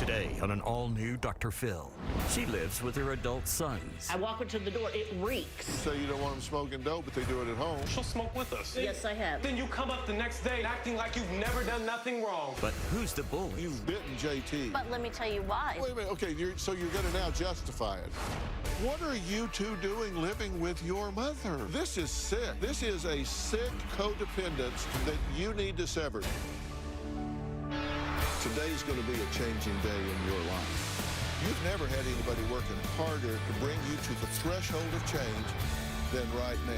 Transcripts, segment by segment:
Today on an all-new Dr. Phil. She lives with her adult sons. I walk her to the door, it reeks. So you don't want them smoking dope, but they do it at home. She'll smoke with us. Yes, I have. Then you come up the next day acting like you've never done nothing wrong. But who's the bully? You've bitten JT. But let me tell you why. Wait a minute, okay, so you're gonna now justify it. What are you two doing living with your mother? This is sick. This is a sick codependence that you need to sever. Today's gonna be a changing day in your life. You've never had anybody working harder to bring you to the threshold of change than right now.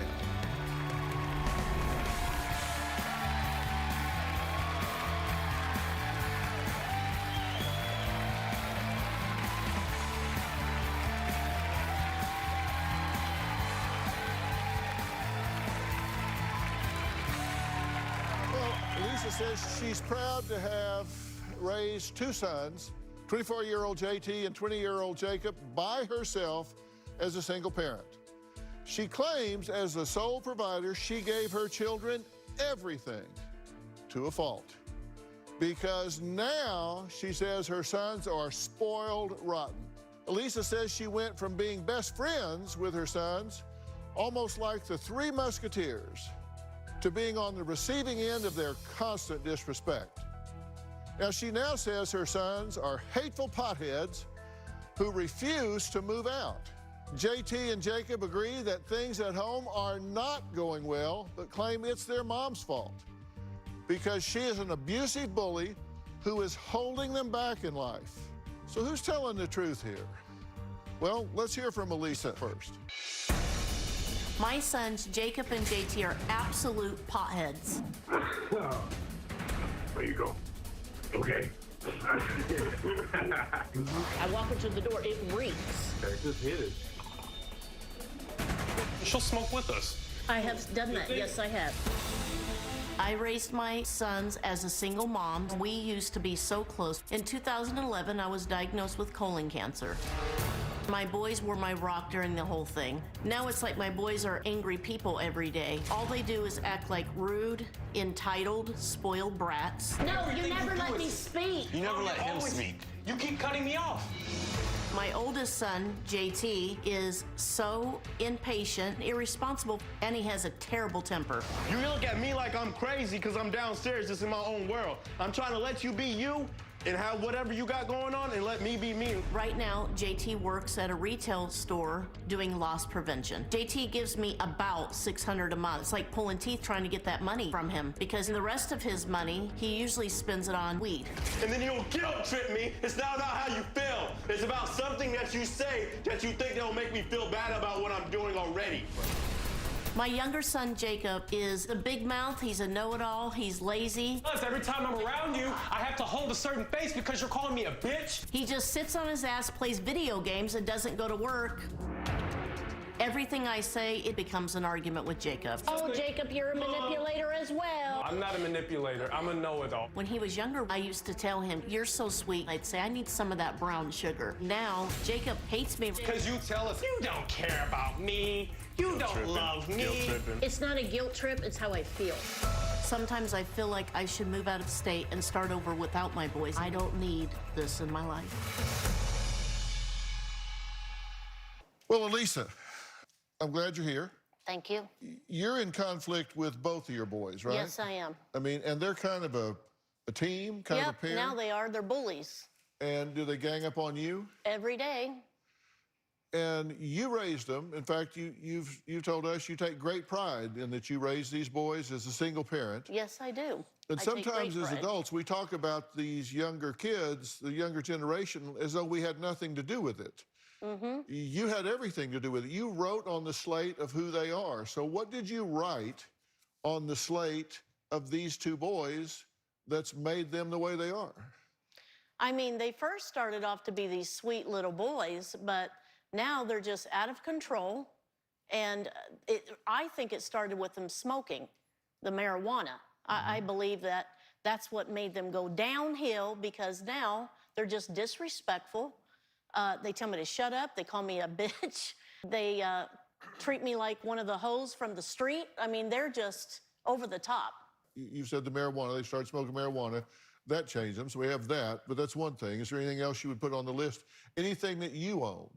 Lisa says she's proud to have raised two sons, 24-year-old JT and 20-year-old Jacob, by herself as a single parent. She claims as the sole provider, she gave her children everything to a fault. Because now she says her sons are spoiled rotten. Elisa says she went from being best friends with her sons, almost like the Three Musketeers, to being on the receiving end of their constant disrespect. Now, she now says her sons are hateful potheads who refuse to move out. JT and Jacob agree that things at home are not going well, but claim it's their mom's fault because she is an abusive bully who is holding them back in life. So who's telling the truth here? Well, let's hear from Elisa first. My sons, Jacob and JT, are absolute potheads. There you go. Okay. I walk her to the door, it reeks. Just hit it. She'll smoke with us. I have done that, yes, I have. I raised my sons as a single mom. We used to be so close. In 2011, I was diagnosed with colon cancer. My boys were my rock during the whole thing. Now it's like my boys are angry people every day. All they do is act like rude, entitled, spoiled brats. No, you never let me speak. You never let him speak. You keep cutting me off. My oldest son, JT, is so impatient, irresponsible, and he has a terrible temper. You look at me like I'm crazy because I'm downstairs just in my own world. I'm trying to let you be you and have whatever you got going on and let me be me. Right now, JT works at a retail store doing loss prevention. JT gives me about $600 a month. It's like pulling teeth trying to get that money from him because the rest of his money, he usually spends it on weed. And then you'll guilt trip me. It's not about how you feel. It's about something that you say that you think that'll make me feel bad about what I'm doing already. My younger son, Jacob, is a big mouth. He's a know-it-all. He's lazy. Plus, every time I'm around you, I have to hold a certain face because you're calling me a bitch. He just sits on his ass, plays video games, and doesn't go to work. Everything I say, it becomes an argument with Jacob. Oh, Jacob, you're a manipulator as well. I'm not a manipulator. I'm a know-it-all. When he was younger, I used to tell him, "You're so sweet." I'd say, "I need some of that brown sugar." Now, Jacob hates me. Because you tell us you don't care about me. You don't love me. Guilt tripping. It's not a guilt trip, it's how I feel. Sometimes I feel like I should move out of state and start over without my boys. I don't need this in my life. Well, Elisa, I'm glad you're here. Thank you. You're in conflict with both of your boys, right? Yes, I am. I mean, and they're kind of a team, kind of a pair. Now they are. They're bullies. And do they gang up on you? Every day. And you raised them. In fact, you've told us you take great pride in that you raised these boys as a single parent. Yes, I do. And I take sometimes great as pride. adults, we talk about these younger kids, the younger generation, as though we had nothing to do with it. Mm-hmm. You had everything to do with it. You wrote on the slate of who they are. So what did you write on the slate of these two boys that's made them the way they are? I mean, they first started off to be these sweet little boys, but now they're just out of control. And I think it started with them smoking the marijuana. I believe that that's what made them go downhill because now they're just disrespectful. They tell me to shut up. They call me a bitch. They treat me like one of the hoes from the street. I mean, they're just over the top. You said the marijuana, they started smoking marijuana. that changed them, so we have that, but that's one thing. Is there anything else you would put on the list? Anything that you own?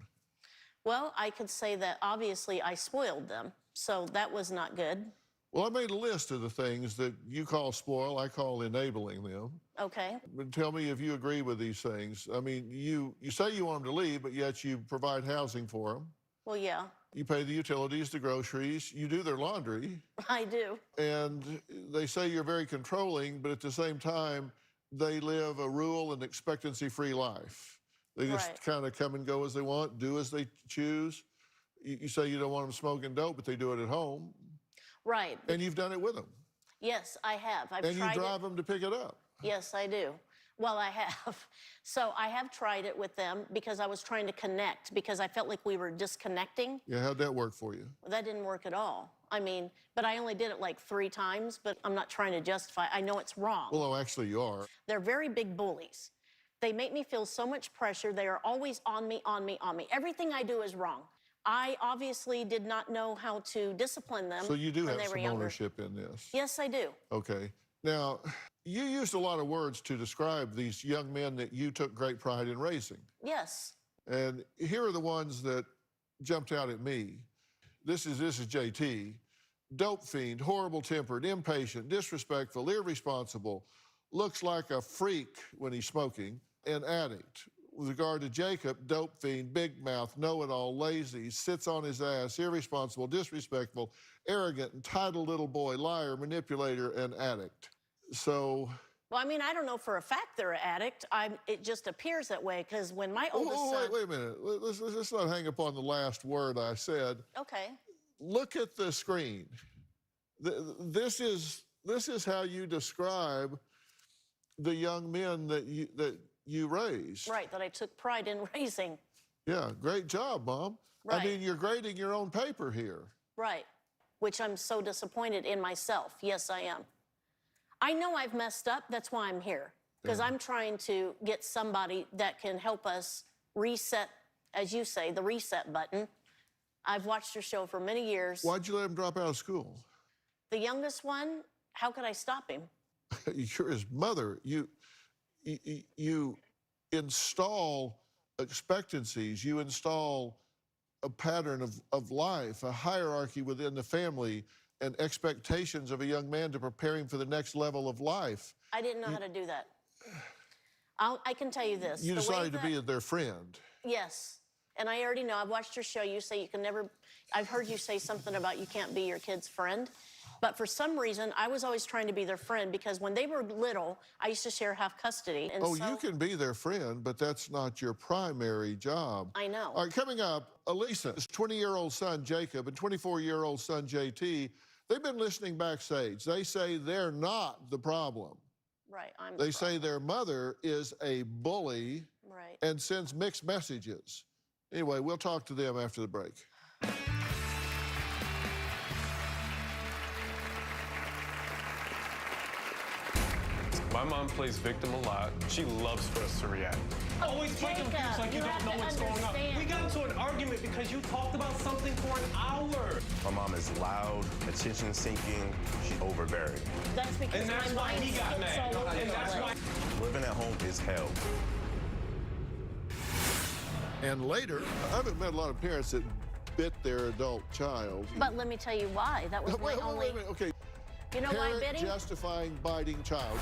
Well, I could say that obviously I spoiled them, so that was not good. Well, I made a list of the things that you call spoil, I call enabling them. Okay. But tell me if you agree with these things. I mean, you say you want them to leave, but yet you provide housing for them. Well, yeah, You pay the utilities, the groceries, you do their laundry, I do. and they say you're very controlling, but at the same time, they live a rural and expectancy-free life. They just Right. kind of come and go as they want, do as they choose. You say you don't want them smoking dope, but they do it at home, Right. and you've done it with them. Yes, I have. I've And you tried drive it. them to pick it up. Yes, I do. Well, I have. So I have tried it with them because I was trying to connect because I felt like we were disconnecting. Yeah, how'd that work for you? That didn't work at all. I mean, but I only did it like 3 times, but I'm not trying to justify. I know it's wrong. Well, oh, actually, you are. They're very big bullies. They make me feel so much pressure. They are always on me, on me, on me. Everything I do is wrong. I obviously did not know how to discipline them So you do when have they were some younger. ownership in this. Yes, I do. Okay. Now, you used a lot of words to describe these young men that you took great pride in raising. Yes. And here are the ones that jumped out at me. This is JT. Dope fiend, horrible-tempered, impatient, disrespectful, irresponsible, looks like a freak when he's smoking, an addict. With regard to Jacob, dope fiend, big mouth, know-it-all, lazy, sits on his ass, irresponsible, disrespectful, arrogant, entitled little boy, liar, manipulator, and addict. So... Well, I mean, I don't know for a fact they're an addict. it just appears that way because when my oldest son... wait a minute. Let's not hang up on the last word I said. Okay. Look at the screen. This is how you describe the young men that you raised. Right, that I took pride in raising. Yeah, great job, Mom. Right. I mean, you're grading your own paper here. Right, which I'm so disappointed in myself. Yes, I am. I know I've messed up. That's why I'm here. Because I'm trying to get somebody that can help us reset, as you say, the reset button. I've watched your show for many years. Why'd you let him drop out of school? The youngest one, how could I stop him? You're his mother. You install expectancies. You install a pattern of life, a hierarchy within the family, and expectations of a young man to prepare him for the next level of life. I didn't know how to do that. I can tell you this. You the way decided to that- be their friend. Yes. And I already know. I've watched your show. You say you can never... I've heard you say something about you can't be your kid's friend. But for some reason, I was always trying to be their friend because when they were little, I used to share half custody. And Oh, so, you can be their friend, but that's not your primary job. I know. All right, coming up, Elisa's 20-year-old son, Jacob, and 24-year-old son, JT, they've been listening backstage. They say they're not the problem. Right, I'm... They say their mother is a bully Right. and sends mixed messages. Anyway, we'll talk to them after the break. My mom plays victim a lot. She loves for us to react. Always play Jacob, confused like you you don't have know to what's going on. understand. We got into an argument because you talked about something for an hour. My mom is loud, attention seeking, she's overbearing. That's because And that's my why mind he got skips mad. all over And the that's place. why... Living at home is hell. And later, I haven't met a lot of parents that bit their adult child. But let me tell you why. That was my Wait only... a minute. Okay. You know why I'm Parent bidding? justifying biting child.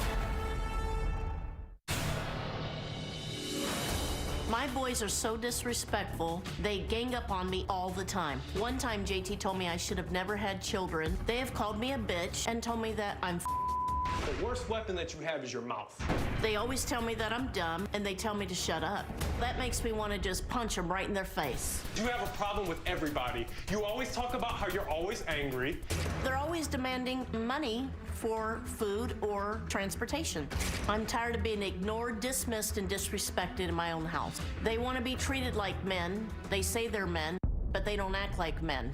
My boys are so disrespectful, they gang up on me all the time. One time, JT told me I should have never had children. They have called me a bitch and told me that I'm The worst weapon that you have is your mouth. They always tell me that I'm dumb, and they tell me to shut up. That makes me want to just punch them right in their face. You have a problem with everybody. You always talk about how you're always angry. They're always demanding money for food or transportation. I'm tired of being ignored, dismissed, and disrespected in my own house. They want to be treated like men. They say they're men, but they don't act like men.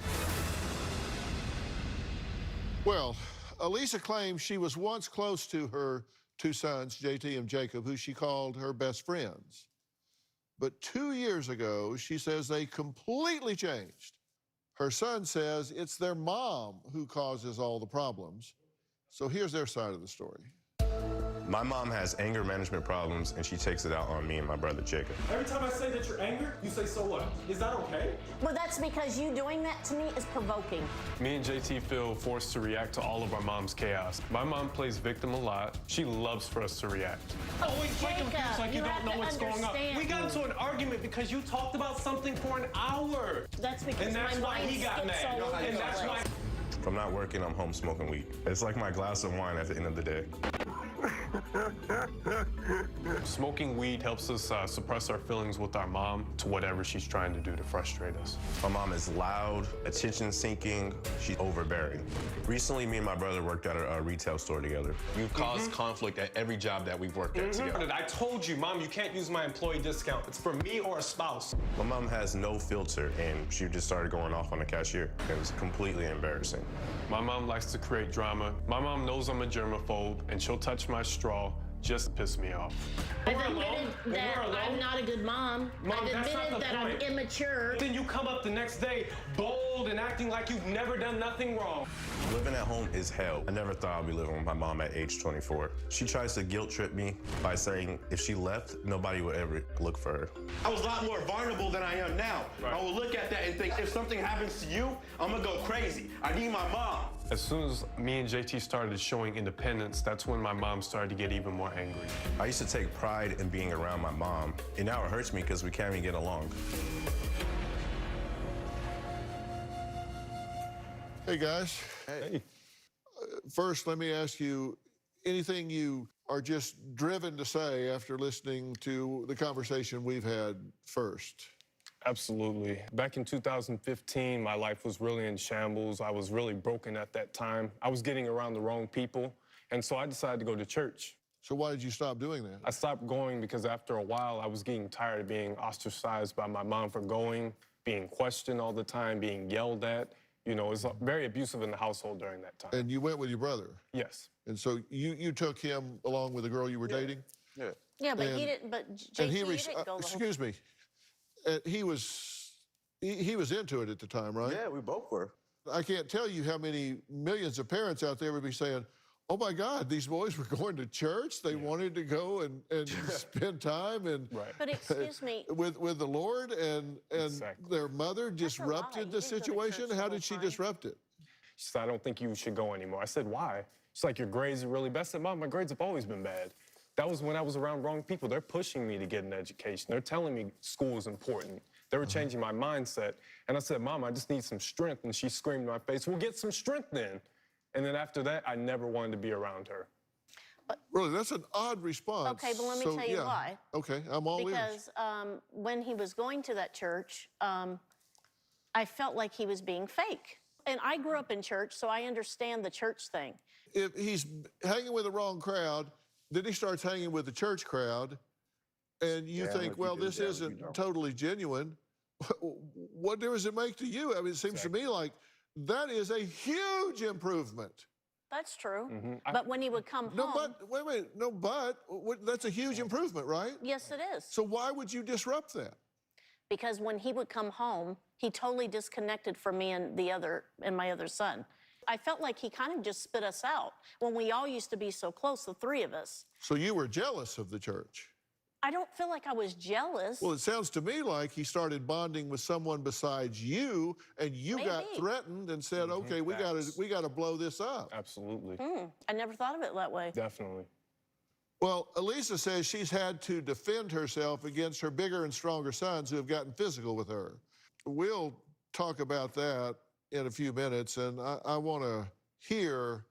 Well, Elisa claims she was once close to her 2 sons, JT and Jacob, who she called her best friends. But 2 years ago, she says they completely changed. Her son says it's their mom who causes all the problems. So here's their side of the story. My mom has anger management problems, and she takes it out on me and my brother Jacob. Every time I say that you're angry, you say, so what? Is that okay? Well, that's because you doing that to me is provoking. Me and JT feel forced to react to all of our mom's chaos. My mom plays victim a lot. She loves for us to react. Always play Jacob, confused like you you don't have know to what's going on. understand. We got into an argument because you talked about something for an hour. That's because And that's my why mind he got skips mad. all over And the that's place. why. If I'm not working, I'm home smoking weed. It's like my glass of wine at the end of the day. Smoking weed helps us suppress our feelings with our mom to whatever she's trying to do to frustrate us. My mom is loud, attention-seeking, she's overbearing. Recently, me and my brother worked at a retail store together. You've caused conflict at every job that we've worked at together. I told you, Mom, you can't use my employee discount. It's for me or a spouse. My mom has no filter, and she just started going off on the cashier. It was completely embarrassing. My mom likes to create drama. My mom knows I'm a germaphobe, and she'll touch my straw just to piss me off. I've admitted that I'm not a good mom. Mom, I've that's not admitted the that I'm point. immature. Then you come up the next day, bold and acting like you've never done nothing wrong. Living at home is hell. I never thought I'd be living with my mom at age 24. She tries to guilt trip me by saying if she left, nobody would ever look for her. I was a lot more vulnerable than I am now. Right. I will look at that and think, if something happens to you, I'm gonna go crazy. I need my mom. As soon as me and JT started showing independence, that's when my mom started to get even more angry. I used to take pride in being around my mom, and now it hurts me because we can't even get along. Hey, guys. Hey. First, let me ask you anything you are just driven to say after listening to the conversation we've had first. Absolutely. Back in 2015, my life was really in shambles. I was really broken at that time. I was getting around the wrong people, and so I decided to go to church. So why did you stop doing that? I stopped going because after a while, I was getting tired of being ostracized by my mom for going, being questioned all the time, being yelled at. You know, it was very abusive in the household during that time. And you went with your brother. Yes. And so you took him along with the girl you were dating? Yeah. Yeah, but And- he didn't. But JT, And you didn't go the whole. excuse me. He was into it at the time, right? Yeah, we both were. I can't tell you how many millions of parents out there would be saying, oh my God, these boys were going to church. They wanted to go and spend time and Right. But excuse me, with the Lord, and Exactly. their mother lie. disrupted You the didn't go to situation. church the How whole did she time. disrupt it? She said, I don't think you should go anymore. I said, why? She's like, your grades are really bad. I said, Mom, my grades have always been bad. That was when I was around wrong people. They're pushing me to get an education. They're telling me school is important. They were changing my mindset. And I said, Mom, I just need some strength. And she screamed in my face, well, get some strength then. And then after that, I never wanted to be around her. Really, that's an odd response. Okay, but let me tell you why. Okay, I'm all ears. because when he was going to that church, I felt like he was being fake. And I grew up in church, so I understand the church thing. If he's hanging with the wrong crowd, then he starts hanging with the church crowd, and you think, well, this isn't totally genuine. What difference does it make to you? I mean, it seems to me like that is a huge improvement. That's true. But when he would come No, home, but, wait, no, but, that's a huge improvement, right? yes, it is. So why would you disrupt that? Because when he would come home, he totally disconnected from me and my other son. I felt like he kind of just spit us out when we all used to be so close, the three of us. So you were jealous of the church? I don't feel like I was jealous. Well, it sounds to me like he started bonding with someone besides you, and you got Maybe. threatened and said, okay, we gotta blow this up. Absolutely. I never thought of it that way. Definitely. Well, Elisa says she's had to defend herself against her bigger and stronger sons who have gotten physical with her. We'll talk about that in a few minutes, and I want to hear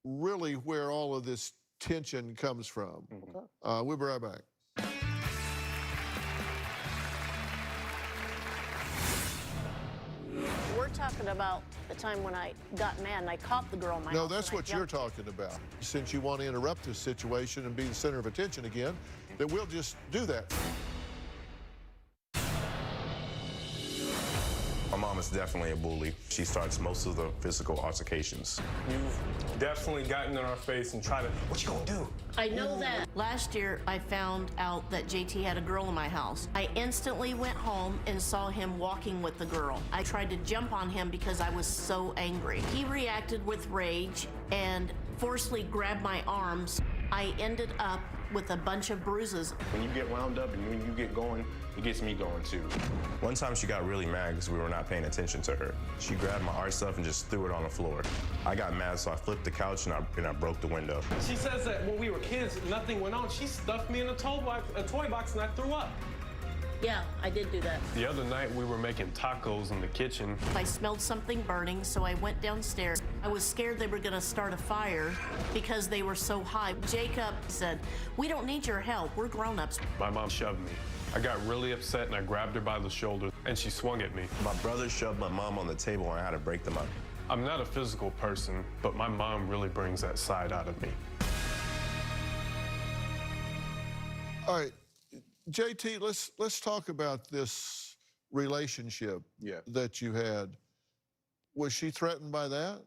really where all of this tension comes from. We'll be right back. We're talking about the time when I got mad and I caught the girl in my No, house that's and I what you're jumped her. talking about. Since you want to interrupt this situation and be the center of attention again, then we'll just do that. My mom is definitely a bully. She starts most of the physical altercations. You've definitely gotten in our face and tried to, what you gonna do? I know that. Last year, I found out that JT had a girl in my house. I instantly went home and saw him walking with the girl. I tried to jump on him because I was so angry. He reacted with rage and forcefully grabbed my arms. I ended up with a bunch of bruises. When you get wound up and when you get going, it gets me going too. One time she got really mad because we were not paying attention to her. She grabbed my art stuff and just threw it on the floor. I got mad, so I flipped the couch and I broke the window. She says that when we were kids, nothing went on. She stuffed me in a toy box and I threw up. Yeah, I did do that. The other night, we were making tacos in the kitchen. I smelled something burning, so I went downstairs. I was scared they were gonna start a fire because they were so high. Jacob said, "We don't need your help, we're grown-ups." My mom shoved me. I got really upset and I grabbed her by the shoulder and she swung at me. My brother shoved my mom on the table and I had to break them up. I'm not a physical person, but my mom really brings that side out of me. All right, JT, let's talk about this relationship that you had. Was she threatened by that?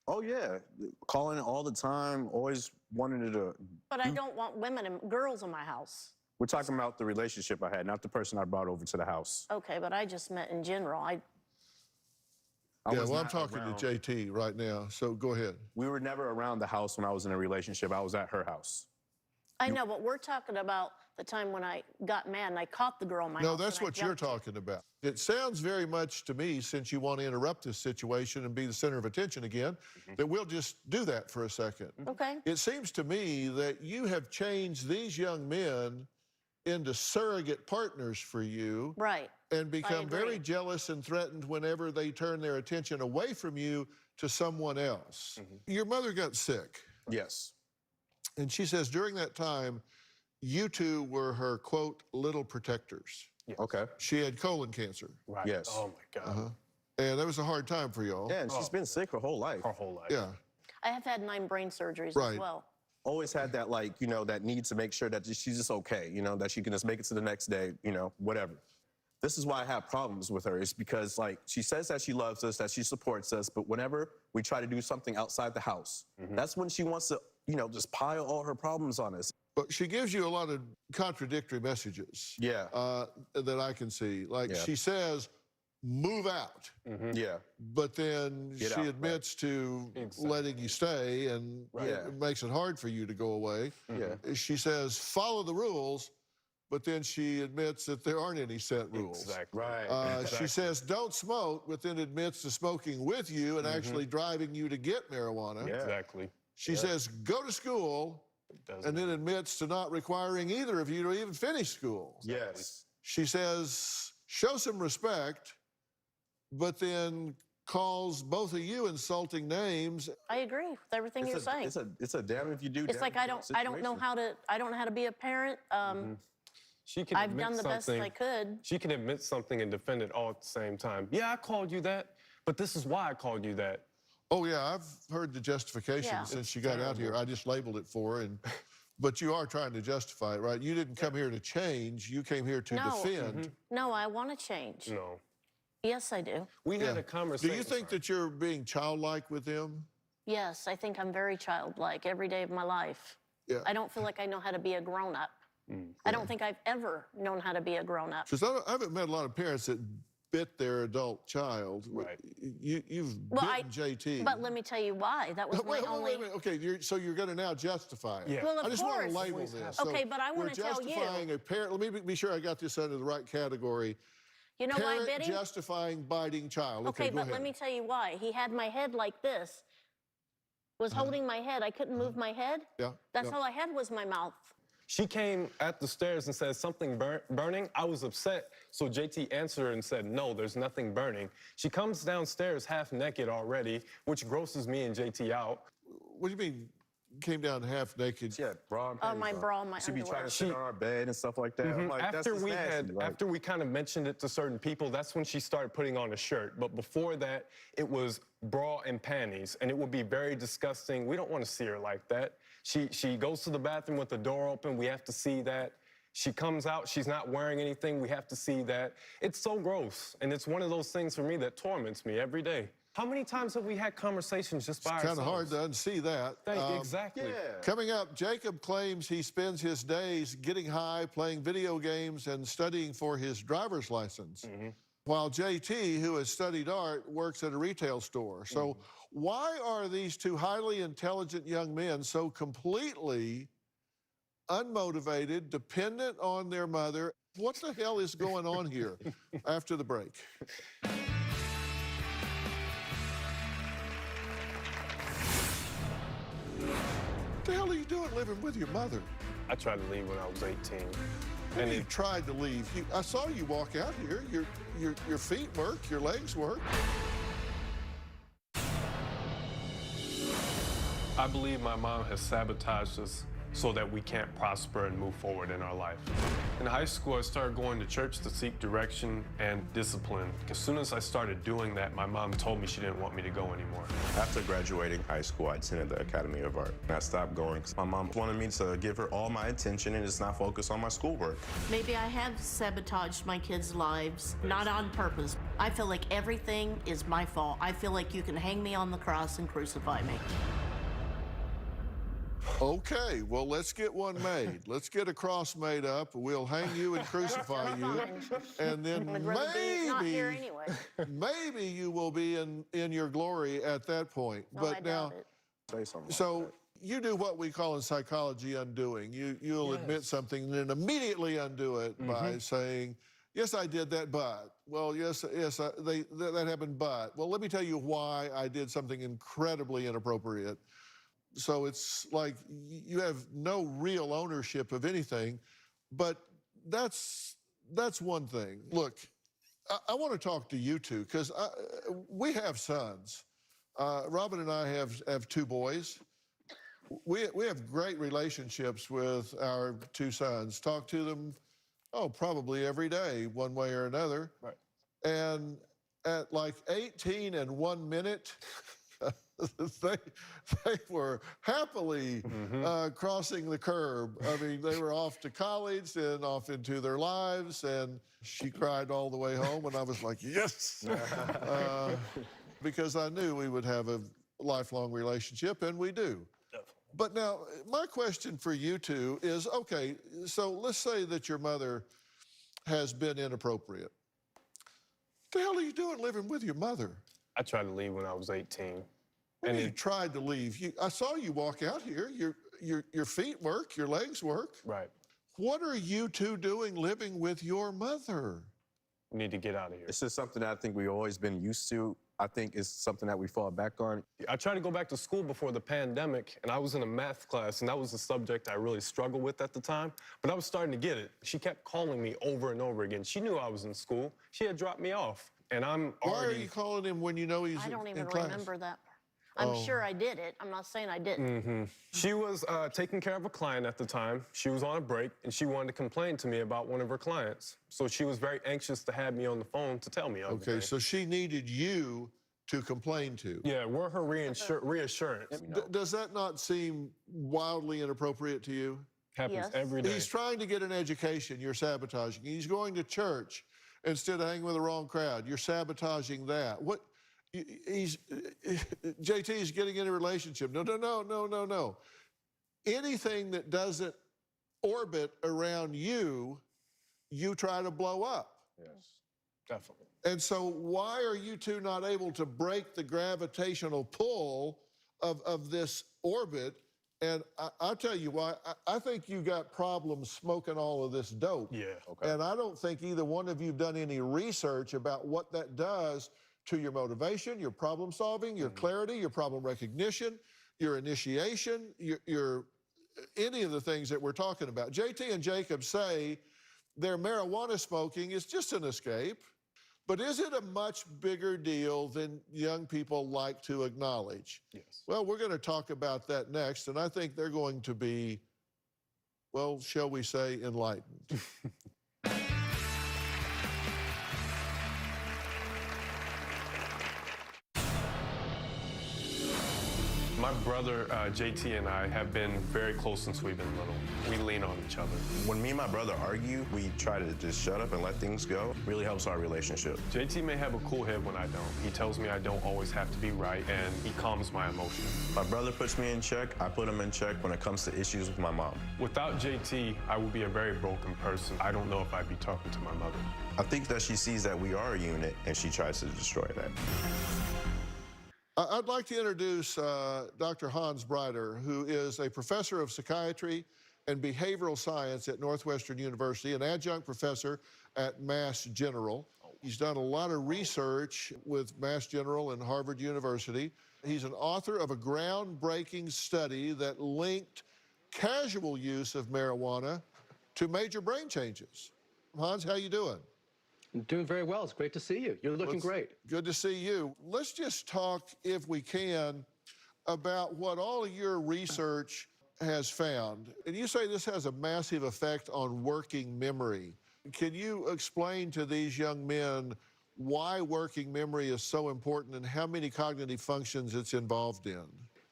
Oh, yeah. Calling all the time, always wanted to. But I don't want women and girls in my house. We're talking about the relationship I had, not the person I brought over to the house. Okay, but I just meant in general. I Yeah, was well, I'm not talking around. to JT right now, so go ahead. We were never around the house when I was in a relationship. I was at her house. I know, but we're talking about the time when I got mad and I caught the girl in my house. No, that's and I what you're jumped her. talking about. It sounds very much to me, since you want to interrupt this situation and be the center of attention again, that we'll just do that for a second. Okay. It seems to me that you have changed these young men into surrogate partners for you. Right. And become agree. very jealous and threatened whenever they turn their attention away from you to someone else. Your mother got sick, Yes. and she says during that time, you two were her, quote, little protectors. Yes. Okay. She had colon cancer, Right. Yes. Oh my God. and that was a hard time for y'all. Yeah, and she's been sick her whole life. Our whole life. Yeah. I have had 9 brain surgeries Right. as well. Always had that, like, you know, that need to make sure that she's just okay, you know, that she can just make it to the next day, you know, whatever. This is why I have problems with her. It's because, like, she says that she loves us, that she supports us, but whenever we try to do something outside the house, that's when she wants to, you know, just pile all her problems on us. But she gives you a lot of contradictory messages. Yeah. That I can see. Like Yeah. she says, move out. Yeah. But then Get she out, admits to Exactly. letting you stay, and Yeah. it makes it hard for you to go away. Yeah. She says, follow the rules, but then she admits that there aren't any set rules. Exactly. Right. She says, don't smoke, but then admits to smoking with you and actually driving you to get marijuana. Yeah. Exactly. She says, go to school, Doesn't and then admits to not requiring either of you to even finish school. Yes. She says, show some respect, but then calls both of you insulting names. I agree with everything you're saying. It's a damn if you do. It's damn like if I you don't know how to be a parent. She can I've admit done the best something. I could. She can admit something and defend it all at the same time. Yeah, I called you that, but this is why I called you that. Oh, yeah, I've heard the justification Yeah. since she got out here. I just labeled it for her, but you are trying to justify it, right? You didn't come here to change. You came here to No. defend. No, I want to change. No. Yes, I do. We had Yeah. a conversation. Do you think that you're being childlike with them? Yes, I think I'm very childlike every day of my life. Yeah. I don't feel like I know how to be a grown-up. I don't think I've ever known how to be a grown-up. Because I haven't met a lot of parents that bit their adult child. Right. You've Well, bitten JT. But let me tell you why. That was my Wait a only... minute. Okay, so you're going to now justify it. Yeah. Well, of I just want to course. label this. Okay, but I wanna tell you. You're justifying a parent. Let me be sure I got this under the right category. You know why, Parent Betty? justifying biting child. Okay, go but ahead. let me tell you why. He had my head like this. Was holding my head. I couldn't move my head. Yeah. That's yeah. all I had was my mouth. She came at the stairs and said something burning. I was upset, so JT answered and said, no, there's nothing burning. She comes downstairs half naked already, which grosses me and JT out. What do you mean? Came down half naked. She had bra and Oh, panties my on. bra and my She'd be underwear. trying to sit on our bed and stuff like that. I'm like, that's After just we nasty. Like, after we kind of mentioned it to certain people, that's when she started putting on a shirt. But before that, it was bra and panties, and it would be very disgusting. We don't want to see her like that. She goes to the bathroom with the door open. We have to see that. She comes out, she's not wearing anything. We have to see that. It's so gross, and it's one of those things for me that torments me every day. How many times have we had conversations just by ourselves? Kind of hard to unsee that. Exactly. yeah. Coming up, Jacob claims he spends his days getting high, playing video games, and studying for his driver's license. while JT, who has studied art, works at a retail store. So why are these two highly intelligent young men so completely unmotivated, dependent on their mother? What the hell is going on here? After the break. What the hell are you doing living with your mother? I tried to leave when I was 18. And you tried to leave. I saw you walk out here. Your feet work, your legs work. I believe my mom has sabotaged us so that we can't prosper and move forward in our life. In high school, I started going to church to seek direction and discipline. As soon as I started doing that, my mom told me she didn't want me to go anymore. After graduating high school, I attended the Academy of Art. And I stopped going because my mom wanted me to give her all my attention and just not focus on my schoolwork. Maybe I have sabotaged my kids' lives, not on purpose. I feel like everything is my fault. I feel like you can hang me on the cross and crucify me. Okay, well, let's get one made. Let's get a cross made up. We'll hang you and crucify you. And then I'd rather be not here anyway. maybe you will be in your glory at that point. No, But I now, doubt it. Say something. so you do what we call in psychology undoing. You'll admit something and then immediately undo it by saying, yes, I did that, but. Well, yes, that happened, but. Well, let me tell you why I did something incredibly inappropriate. So it's like you have no real ownership of anything, but that's one thing. Look, I want to talk to you two because we have sons. Robin and I have two boys. We have great relationships with our two sons. Talk to them, probably every day, one way or another. Right. And at like 18 and 1 minute, they were happily crossing the curb. I mean, they were off to college and off into their lives, and she cried all the way home, and I was like, yes! Because I knew we would have a lifelong relationship, and we do. But now, my question for you two is, okay, so let's say that your mother has been inappropriate. What the hell are you doing living with your mother? I tried to leave when I was 18. And you tried to leave. I saw you walk out here. Your feet work, your legs work. Right. What are you two doing living with your mother? We need to get out of here. It's just something that I think we've always been used to. I think it's something that we fall back on. I tried to go back to school before the pandemic, and I was in a math class, and that was the subject I really struggled with at the time. But I was starting to get it. She kept calling me over and over again. She knew I was in school. She had dropped me off, and I'm Why are you calling him when you know he's in class? I don't even remember that. I'm sure I did it. I'm not saying I didn't. She was taking care of a client at the time. She was on a break, and she wanted to complain to me about one of her clients. So she was very anxious to have me on the phone to tell me everything. Okay, so she needed you to complain to. Yeah, we're her reassurance. Does that not seem wildly inappropriate to you? Happens Yes. every day. He's trying to get an education. You're sabotaging. He's going to church instead of hanging with the wrong crowd. You're sabotaging that. What? JT's getting in a relationship. No. Anything that doesn't orbit around you, you try to blow up. Yes, definitely. And so why are you two not able to break the gravitational pull of this orbit? And I'll tell you why. I think you got problems smoking all of this dope. Yeah, okay. And I don't think either one of you have done any research about what that does to your motivation, your problem solving, your clarity, your problem recognition, your initiation, your any of the things that we're talking about. JT and Jacob say their marijuana smoking is just an escape, but is it a much bigger deal than young people like to acknowledge? Yes. Well, we're going to talk about that next, and I think they're going to be, well, shall we say, enlightened. My brother, JT, and I have been very close since we've been little. We lean on each other. When me and my brother argue, we try to just shut up and let things go. Really helps our relationship. JT may have a cool head when I don't. He tells me I don't always have to be right, and he calms my emotions. My brother puts me in check. I put him in check when it comes to issues with my mom. Without JT, I would be a very broken person. I don't know if I'd be talking to my mother. I think that she sees that we are a unit, and she tries to destroy that. I'd like to introduce Dr. Hans Breider, who is a professor of psychiatry and behavioral science at Northwestern University, an adjunct professor at Mass General. He's done a lot of research with Mass General and Harvard University. He's an author of a groundbreaking study that linked casual use of marijuana to major brain changes. Hans, how you doing? I'm doing very well. It's great to see you. You're looking great. Good to see you. Let's just talk, if we can, about what all of your research has found. And you say this has a massive effect on working memory. Can you explain to these young men why working memory is so important and how many cognitive functions it's involved in?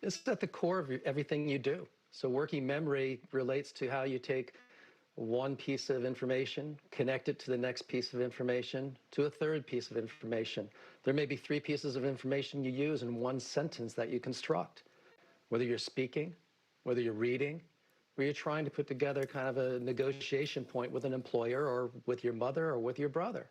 It's at the core of everything you do. So working memory relates to how you take one piece of information, connect it to the next piece of information, to a third piece of information. There may be 3 pieces of information you use in one sentence that you construct. Whether you're speaking, whether you're reading, or you're trying to put together kind of a negotiation point with an employer or with your mother or with your brother.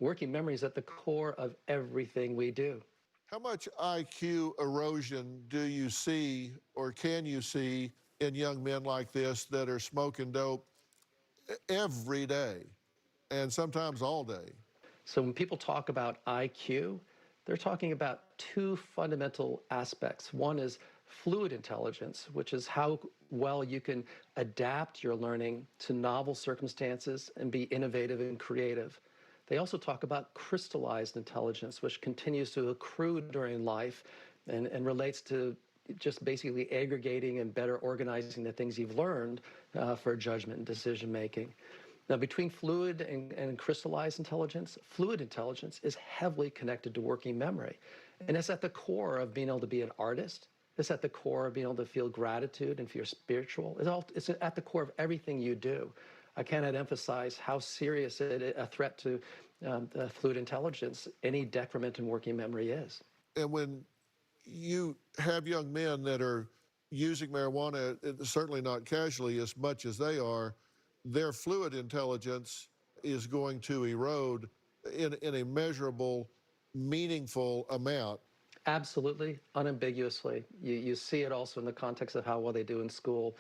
Working memory is at the core of everything we do. How much IQ erosion do you see or can you see in young men like this that are smoking dope every day and sometimes all day? So when people talk about IQ, they're talking about 2 fundamental aspects. One is fluid intelligence, which is how well you can adapt your learning to novel circumstances and be innovative and creative. They also talk about crystallized intelligence, which continues to accrue during life and relates to just basically aggregating and better organizing the things you've learned for judgment and decision making. Now, between fluid and crystallized intelligence, fluid intelligence is heavily connected to working memory. And it's at the core of being able to be an artist. It's at the core of being able to feel gratitude and feel spiritual. It's at the core of everything you do. I cannot emphasize how serious a threat to the fluid intelligence any decrement in working memory is. And when you have young men that are using marijuana, certainly not casually as much as they are, their fluid intelligence is going to erode in a measurable, meaningful amount. Absolutely, unambiguously. You see it also in the context of how well they do in school.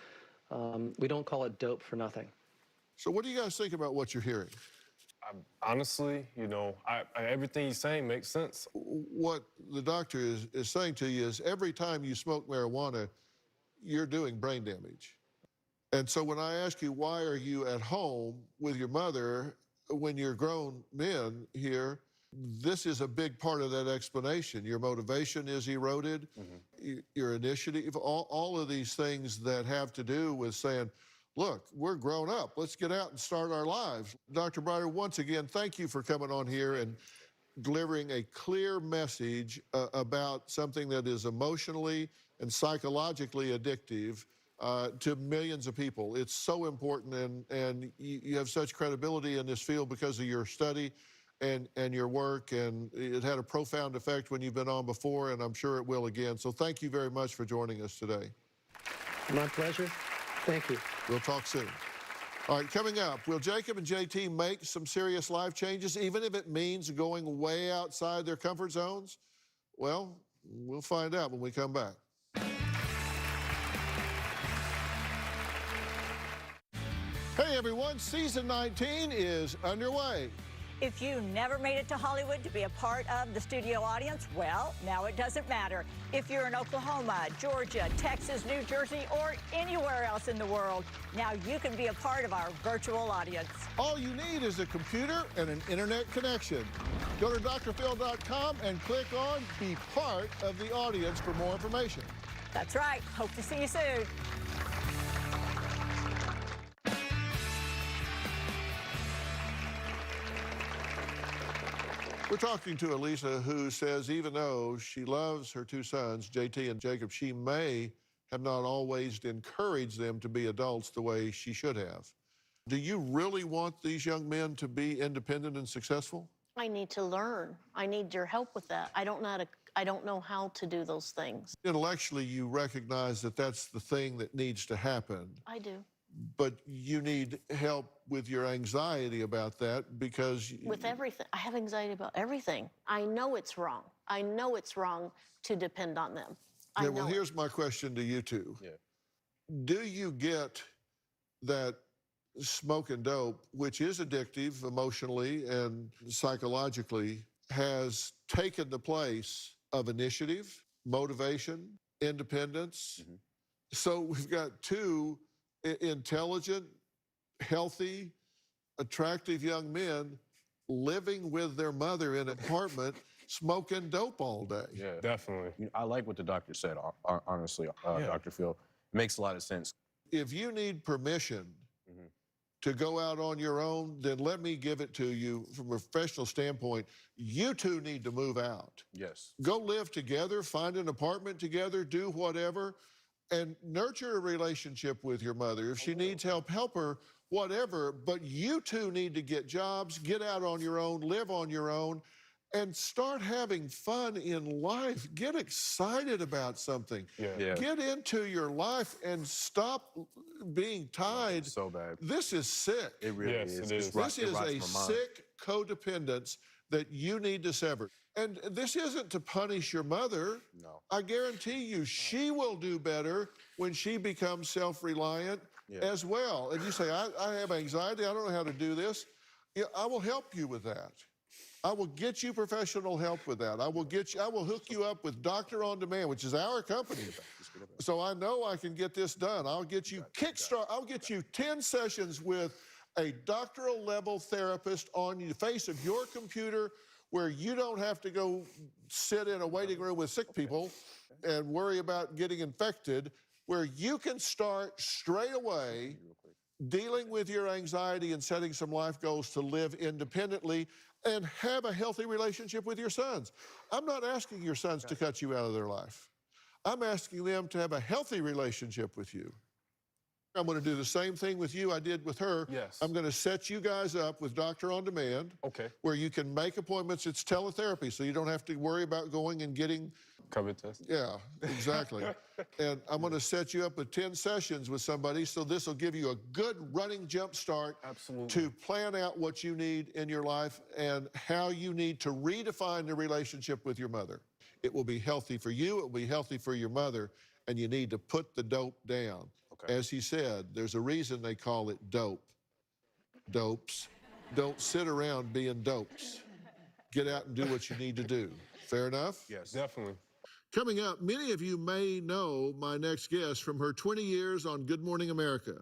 We don't call it dope for nothing. So what do you guys think about what you're hearing? Honestly, you know, everything he's saying makes sense. What the doctor is saying to you is every time you smoke marijuana, you're doing brain damage. And so when I ask you, why are you at home with your mother when you're grown men here, this is a big part of that explanation. Your motivation is eroded, your initiative, all of these things that have to do with saying, look, we're grown up. Let's get out and start our lives. Dr. Breider, once again, thank you for coming on here and delivering a clear message about something that is emotionally and psychologically addictive to millions of people. It's so important, and you have such credibility in this field because of your study and your work, and it had a profound effect when you've been on before, and I'm sure it will again. So thank you very much for joining us today. My pleasure. Thank you. We'll talk soon. All right, coming up, will Jacob and JT make some serious life changes, even if it means going way outside their comfort zones? Well, we'll find out when we come back. Hey, everyone, season 19 is underway. If you never made it to Hollywood to be a part of the studio audience, well, now it doesn't matter. If you're in Oklahoma, Georgia, Texas, New Jersey, or anywhere else in the world, now you can be a part of our virtual audience. All you need is a computer and an internet connection. Go to drphil.com and click on Be Part of the Audience for more information. That's right. Hope to see you soon. We're talking to Elisa, who says even though she loves her two sons, JT and Jacob, she may have not always encouraged them to be adults the way she should have. Do you really want these young men to be independent and successful? I need to learn. I need your help with that. I don't know how to do those things. Intellectually, you recognize that that's the thing that needs to happen. I do. But you need help with your anxiety about that because... With everything. I have anxiety about everything. I know it's wrong. I know it's wrong to depend on them. Yeah, well, here's my question to you two. Yeah. Do you get that smoking dope, which is addictive emotionally and psychologically, has taken the place of initiative, motivation, independence? Mm-hmm. So we've got two intelligent, healthy, attractive young men living with their mother in an apartment smoking dope all day. Yeah, definitely. You know, I like what the doctor said, honestly, Dr. Phil. It makes a lot of sense. If you need permission to go out on your own, then let me give it to you from a professional standpoint. You two need to move out. Yes. Go live together, find an apartment together, do whatever, and nurture a relationship with your mother. If she needs help, help her, whatever. But you two need to get jobs, get out on your own, live on your own, and start having fun in life. Get excited about something. Yeah. Get into your life and stop being tied. So bad. This is sick. It really Yes, is. it is. This is a sick codependence that you need to sever. And this isn't to punish your mother. No. I guarantee you she will do better when she becomes self-reliant as well. And you say, I have anxiety, I don't know how to do this. Yeah, I will help you with that. I will get you professional help with that. I will hook you up with Doctor On Demand, which is our company. So I know I can get this done. I'll get you kickstart. I'll get you 10 sessions with a doctoral level therapist on the face of your computer where you don't have to go sit in a waiting room with sick people and worry about getting infected, where you can start straight away dealing with your anxiety and setting some life goals to live independently and have a healthy relationship with your sons. I'm not asking your sons to cut you out of their life. I'm asking them to have a healthy relationship with you. I'm going to do the same thing with you I did with her. Yes. I'm going to set you guys up with Doctor On Demand. Okay. Where you can make appointments. It's teletherapy, so you don't have to worry about going and getting... COVID test? Yeah, exactly. And I'm going to set you up with 10 sessions with somebody, so this will give you a good running jump start to plan out what you need in your life and how you need to redefine the relationship with your mother. It will be healthy for you, it will be healthy for your mother, and you need to put the dope down. Okay. As he said, there's a reason they call it dope. Dopes. Don't sit around being dopes. Get out and do what you need to do. Fair enough? Yes, definitely. Coming up, many of you may know my next guest from her 20 years on Good Morning America.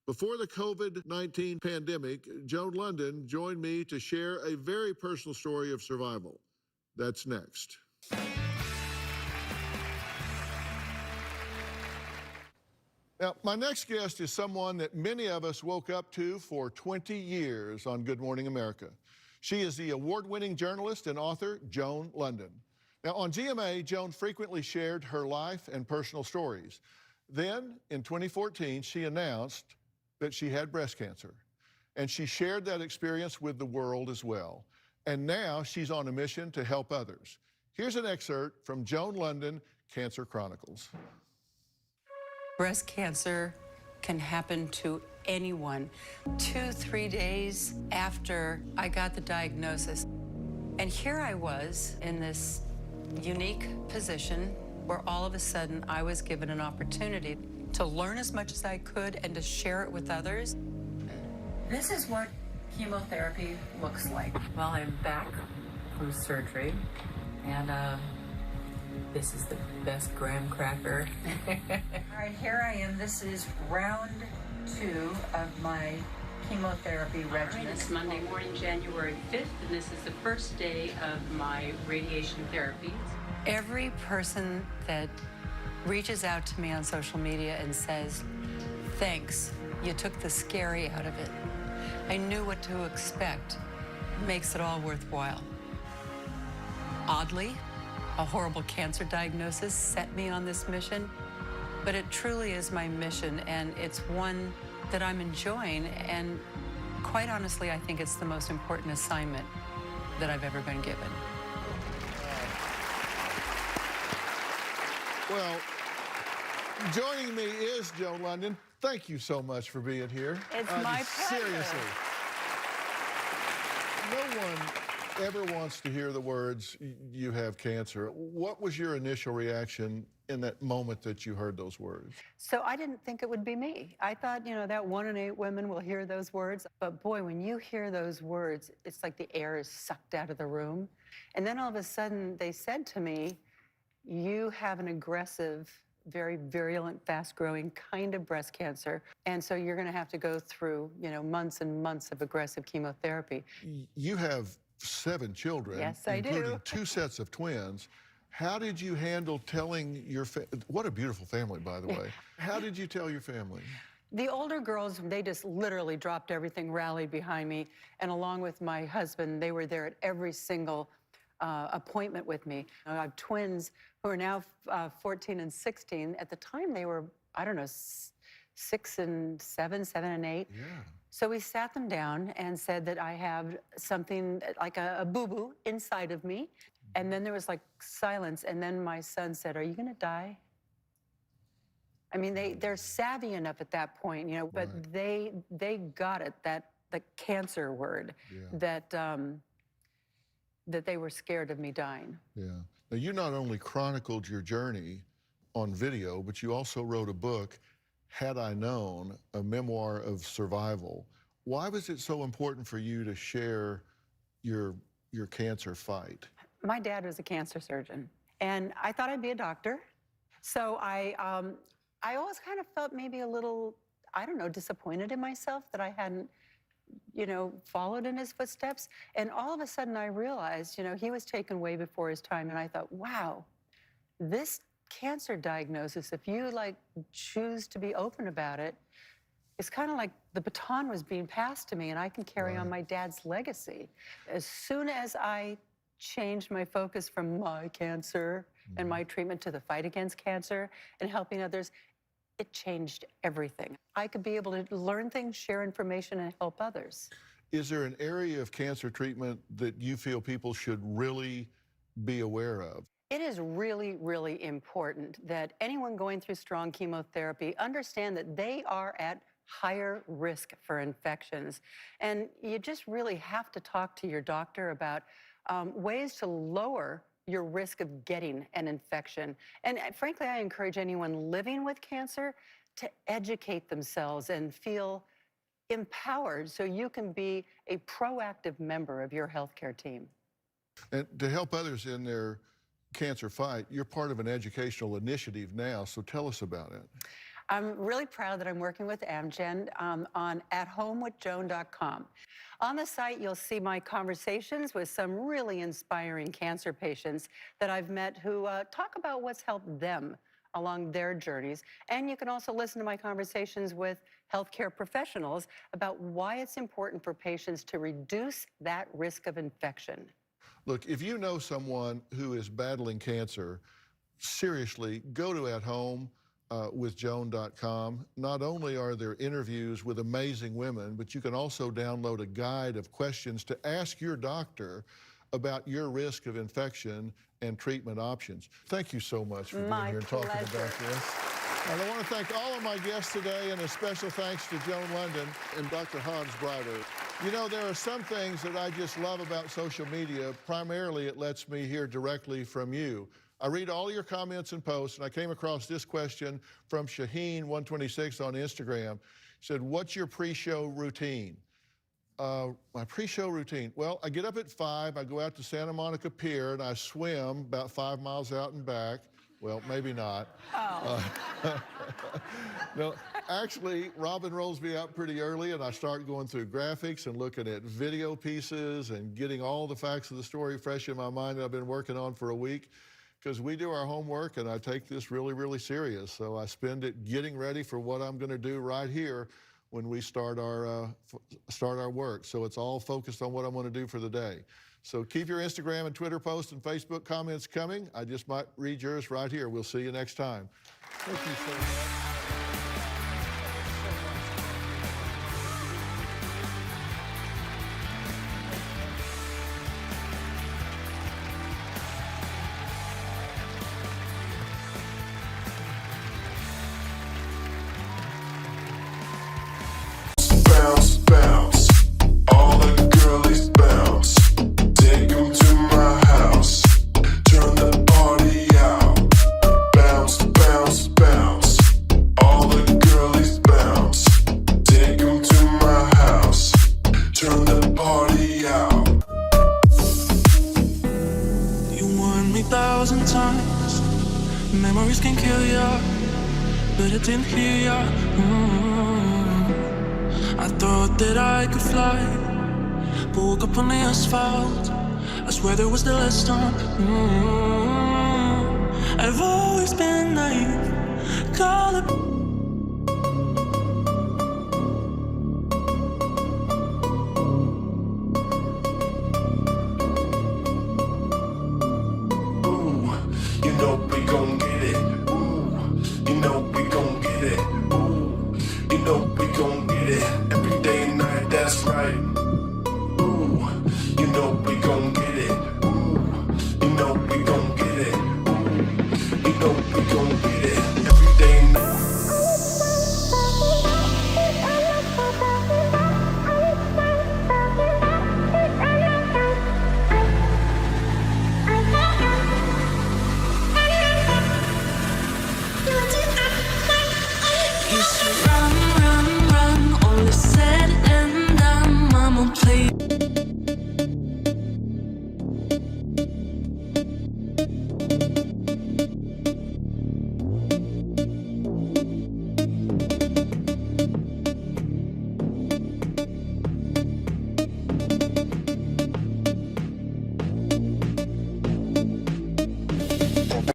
Before the COVID-19 pandemic, Joan London joined me to share a very personal story of survival. That's next. Now, my next guest is someone that many of us woke up to for 20 years on Good Morning America. She is the award-winning journalist and author, Joan London. Now, on GMA, Joan frequently shared her life and personal stories. Then, in 2014, she announced that she had breast cancer. And she shared that experience with the world as well. And now she's on a mission to help others. Here's an excerpt from Joan London, Cancer Chronicles. Breast cancer can happen to anyone. 2-3 days after I got the diagnosis. And here I was in this unique position where all of a sudden I was given an opportunity to learn as much as I could and to share it with others. This is what chemotherapy looks like. Well, I'm back from surgery, and this is the best graham cracker. All right, here I am. This is round 2 of my chemotherapy regimen. It's Monday morning, January 5th, and this is the first day of my radiation therapy. Every person that reaches out to me on social media and says, thanks, you took the scary out of it. I knew what to expect. Makes it all worthwhile. Oddly, a horrible cancer diagnosis set me on this mission, but it truly is my mission, and it's one that I'm enjoying, and quite honestly, I think it's the most important assignment that I've ever been given. Well, joining me is Joan London. Thank you so much for being here. It's my pleasure. Seriously. No one ever wants to hear the words, you have cancer. What was your initial reaction in that moment that you heard those words? So I didn't think it would be me. I thought, you know, that 1 in 8 women will hear those words. But boy, when you hear those words, it's like the air is sucked out of the room. And then all of a sudden they said to me, you have an aggressive, very virulent, fast-growing kind of breast cancer. And so you're going to have to go through, you know, months and months of aggressive chemotherapy. You have 7 children, Yes, I do. including 2 sets of twins. How did you handle telling your what a beautiful family, by the way. How did you tell your family? The older girls, they just literally dropped everything, rallied behind me, and along with my husband, they were there at every single appointment with me. I have twins who are now 14 and 16. At the time, they were, I don't know, 6 and 7, 7 and 8. Yeah. So we sat them down and said that I have something like a boo-boo inside of me. And then there was like silence. And then my son said, are you going to die? I mean, they're savvy enough at that point, you know, but Right. they got it, that the cancer word, that that they were scared of me dying. Yeah. Now, you not only chronicled your journey on video, but you also wrote a book, Had I Known, a memoir of survival. Why was it so important for you to share your cancer fight? My dad was a cancer surgeon, and I thought I'd be a doctor. So I always kind of felt maybe a little, I don't know, disappointed in myself that I hadn't, you know, followed in his footsteps. And all of a sudden I realized, you know, he was taken way before his time. And I thought, wow, this cancer diagnosis, if you like choose to be open about it, it's kind of like the baton was being passed to me and I can carry on my dad's legacy. As soon as I changed my focus from my cancer and my treatment to the fight against cancer and helping others, it changed everything. I could be able to learn things, share information, and help others. Is there an area of cancer treatment that you feel people should really be aware of? It is really, really important that anyone going through strong chemotherapy understand that they are at higher risk for infections. And you just really have to talk to your doctor about ways to lower your risk of getting an infection. And frankly, I encourage anyone living with cancer to educate themselves and feel empowered so you can be a proactive member of your healthcare team. And to help others in their cancer fight, you're part of an educational initiative now, so tell us about it. I'm really proud that I'm working with Amgen on athomewithjoan.com. On the site, you'll see my conversations with some really inspiring cancer patients that I've met who talk about what's helped them along their journeys. And you can also listen to my conversations with healthcare professionals about why it's important for patients to reduce that risk of infection. Look, if you know someone who is battling cancer, seriously, go to athomewithjoan.com. Not only are there interviews with amazing women, but you can also download a guide of questions to ask your doctor about your risk of infection and treatment options. Thank you so much for being here and talking about this. And I want to thank all of my guests today, and a special thanks to Joan London and Dr. Hans Breider. You know, there are some things that I just love about social media. Primarily, it lets me hear directly from you. I read all your comments and posts, and I came across this question from Shaheen126 on Instagram. He said, what's your pre-show routine? My pre-show routine? Well, I get up at 5, I go out to Santa Monica Pier, and I swim about 5 miles out and back. Well, maybe not. Oh. No, actually, Robin rolls me out pretty early, and I start going through graphics and looking at video pieces and getting all the facts of the story fresh in my mind that I've been working on for a week. Because we do our homework, and I take this really, really serious. So I spend it getting ready for what I'm going to do right here when we start our work. So it's all focused on what I'm going to do for the day. So keep your Instagram and Twitter posts and Facebook comments coming. I just might read yours right here. We'll see you next time. Thank you so much. Bounce, bounce, all the girlies bounce. Take 'em to my house, turn the party out. Bounce, bounce, bounce, all the girlies bounce. Take 'em to my house, turn the party out. You warned me 1,000 times, memories can kill ya, but I didn't hear ya. I thought that I could fly, but woke up on the asphalt. I swear there was the last time. I've always been naive. Call it. Ooh, you know we gon' get it. Ooh, you know we gon' get it. Ooh, you know we gon' get it. Every day and night, that's right. Ooh, you know we gon'